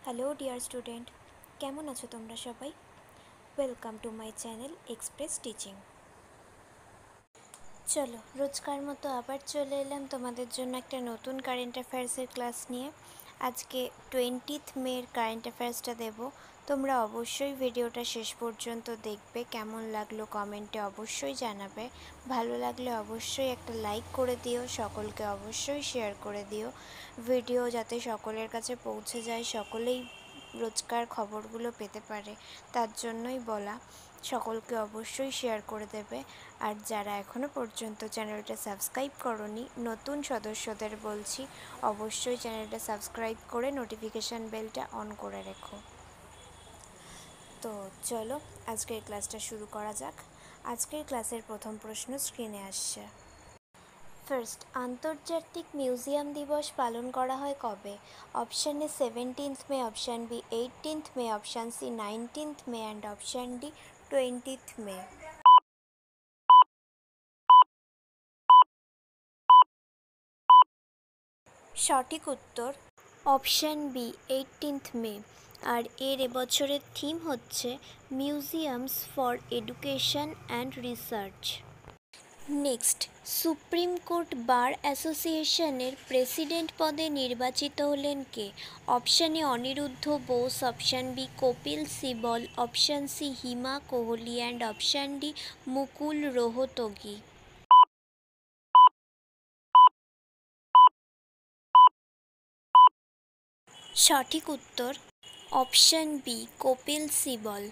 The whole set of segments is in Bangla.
হ্যালো ডিয়ার স্টুডেন্ট, কেমন আছো তোমরা সবাই? Welcome to my channel express teaching. চলো, রোজকার মতো আবার চলে এলাম তোমাদের জন্য একটা নতুন কারেন্ট অ্যাফেয়ার্সের ক্লাস নিয়ে। আজকে 20th মের কারেন্ট অ্যাফেয়ার্সটা দেব। তোমরা অবশ্যই ভিডিওটা শেষ পর্যন্ত দেখবে। কেমন লাগলো কমেন্টে অবশ্যই জানাবে। ভালো লাগলে অবশ্যই একটা লাইক করে দিও, সকলকে অবশ্যই শেয়ার করে দিও। ভিডিও যাতে সকলের কাছে পৌঁছে যায়, সকলেই রোজকার খবরগুলো পেতে পারে, তার জন্যই বলা। সকলকে অবশ্যই শেয়ার করে দেবে। আর যারা এখনও পর্যন্ত চ্যানেলটা সাবস্ক্রাইব করোনি, নতুন সদস্যদের বলছি অবশ্যই চ্যানেলটা সাবস্ক্রাইব করে নোটিফিকেশান বেলটা অন করে রেখো। তো চলো আজকের ক্লাসটা শুরু করা যাক। আজকের ক্লাসের প্রথম প্রশ্ন স্ক্রিনে আসছে। ফার্স্ট, আন্তর্জাতিক মিউজিয়াম দিবস পালন করা হয় কবে? Option A 17th May, option B 18th May, option C 19th May and option D 20th May. সঠিক উত্তর অপশান বি 18th মে। আর এর এবছরের থিম হচ্ছে museums for education and research. Next, Supreme Court bar অ্যাসোসিয়েশনের প্রেসিডেন্ট পদে নির্বাচিত হলেন কে? Option A Aniruddha Bose, option B Kapil Sibal, option C Hima Kohli and option D Mukul Rohatgi. সঠিক উত্তর option B Kapil Sibal.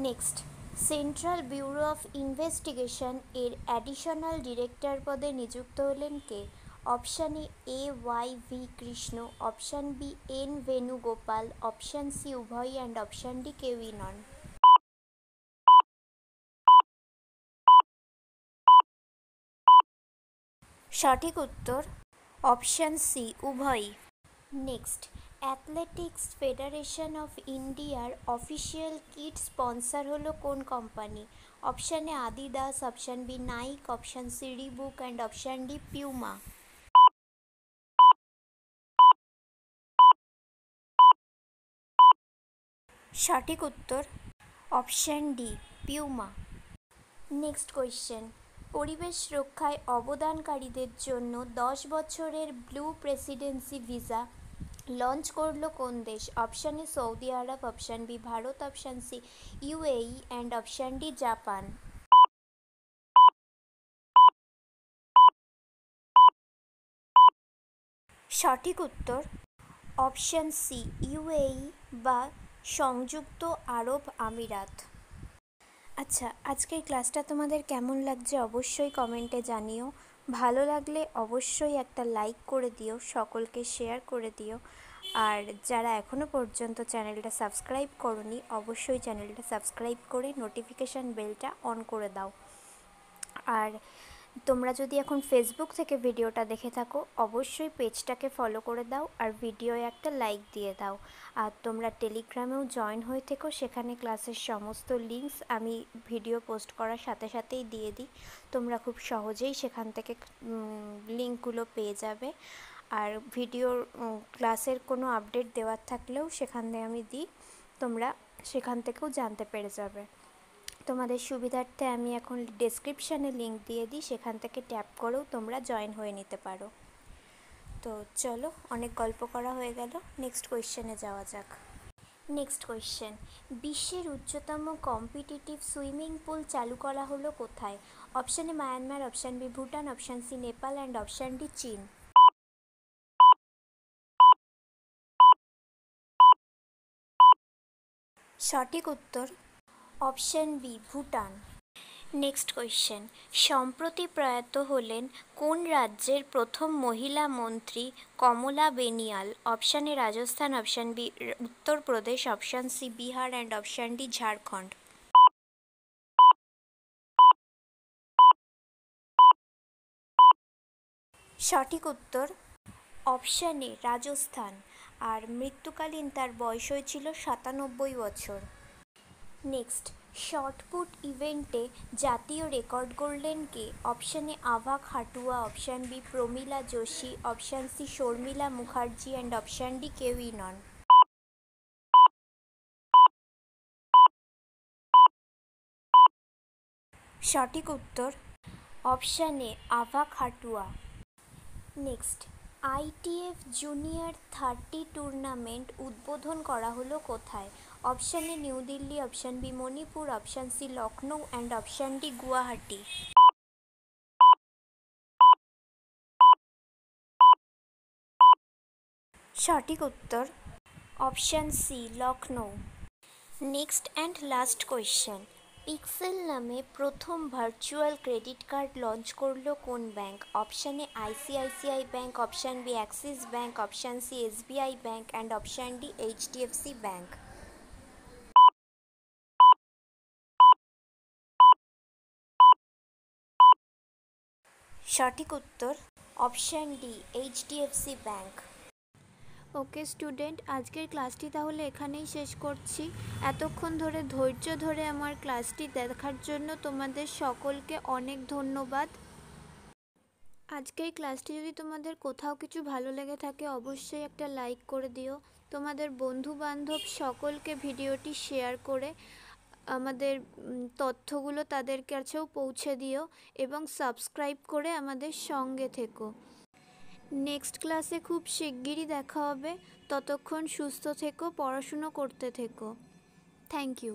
Next, Central Bureau of Investigation এর অ্যাডিশনাল ডিরেক্টর পদে নিযুক্ত হলেন কে? Option A Y V Krishna, option B N Venugopal, option C উভয় অ্যান্ড অপশান ডি কেউই নন। সঠিক উত্তর অপশান সি উভয়ই। নেক্সট, অ্যাথলেটিক্স ফেডারেশন অফ ইন্ডিয়ার অফিসিয়াল কিট স্পন্সর হলো কোন company? Option A Adidas, option B Nike, option C Reebok and option D Puma. সঠিক উত্তর option D Puma. Next question, পরিবেশ রক্ষায় অবদানকারীদের জন্য 10 বছরের ব্লু প্রেসিডেন্সি ভিসা লঞ্চ করলো কোন দেশ? Option A Saudi Arabia, option B Bharat, option C UAE and option D Japan. সঠিক উত্তর অপশান সি ইউএই বা সংযুক্ত আরব আমিরাত। আচ্ছা, আজকের ক্লাসটা তোমাদের কেমন লাগছে অবশ্যই কমেন্টে জানিও। ভালো লাগলে অবশ্যই একটা লাইক করে দিও, সকলকে শেয়ার করে দিও। আর যারা এখনও পর্যন্ত চ্যানেলটা সাবস্ক্রাইব করোনি, অবশ্যই চ্যানেলটা সাবস্ক্রাইব করে নোটিফিকেশান বেলটা অন করে দাও। আর তোমরা যদি এখন ফেসবুক থেকে ভিডিওটা দেখে থাকো, অবশ্যই পেজটাকে ফলো করে দাও আর ভিডিওয় একটা লাইক দিয়ে দাও। আর তোমরা টেলিগ্রামেও জয়েন হয়ে থেকো, সেখানে ক্লাসের সমস্ত লিঙ্কস আমি ভিডিও পোস্ট করার সাথে সাথেই দিয়ে দিই। তোমরা খুব সহজেই সেখান থেকে লিঙ্কগুলো পেয়ে যাবে। আর ভিডিওর ক্লাসের কোনো আপডেট দেওয়ার থাকলেও সেখানে আমি দিই, তোমরা সেখান থেকেও জানতে পেরে যাবে। তোমাদের সুবিধার্থে আমি এখন ডেসক্রিপশানে লিঙ্ক দিয়ে দিই, সেখান থেকে ট্যাপ করেও তোমরা জয়েন হয়ে নিতে পারো। তো চলো, অনেক গল্প করা হয়ে গেল, নেক্সট কোয়েশ্চেনে যাওয়া যাক। নেক্সট কোয়েশ্চেন, বিশ্বের উচ্চতম কম্পিটিটিভ সুইমিং পুল চালু করা হলো কোথায়? Option A Myanmar, option B Bhutan, option C Nepal and option D চীন। সঠিক উত্তর option B Bhutan. Next question, সম্প্রতি প্রয়াত হলেন কোন রাজ্যের প্রথম মহিলা মন্ত্রী Kamala Beniwal? Option A Rajasthan, option B Uttar Pradesh, option C Bihar and option D Jharkhand. সঠিক উত্তর অপশান এ রাজস্থান। আর মৃত্যুকালীন তার বয়স হয়েছিল 97 বছর। নেক্সট, শটপুট ইভেন্টে জাতীয় রেকর্ড গড়লেন কে? Option A Abha Khatua, option B Pramila Joshi, option C Sharmila Mukherjee and option D কেউই নন। সঠিক উত্তর option A Abha Khatua. Next, ITF junior 30 tournament উদ্বোধন করা হলো কোথায়? Option A New Delhi, option B Manipur, option C Lucknow and option D Guwahati. সঠিক উত্তর option C Lucknow. Next and last question, pixel নামে প্রথম ভার্চুয়াল ক্রেডিট কার্ড লঞ্চ করলো কোন bank? Option A ICICI bank, option B axis bank, option C SBI bank and option D HDFC bank. সঠিক উত্তর option D HDFC bank. Okay student, আজকের ক্লাসটি তাহলে এখানেই শেষ করছি। এতক্ষণ ধরে ধৈর্য ধরে আমার ক্লাসটি দেখার জন্য তোমাদের সকলকে অনেক ধন্যবাদ। আজকের ক্লাসটি যদি তোমাদের কোথাও কিছু ভালো লেগে থাকে অবশ্যই একটা লাইক করে দিও। তোমাদের বন্ধু বান্ধব সকলকে ভিডিওটি শেয়ার করে আমাদের তথ্যগুলো তাদের কাছেও পৌঁছে দিও এবং সাবস্ক্রাইব করে আমাদের সঙ্গে থেকো। নেক্সট ক্লাসে খুব শিগগিরই দেখা হবে। ততক্ষণ সুস্থ থেকো, পড়াশুনো করতে থেকো। Thank you.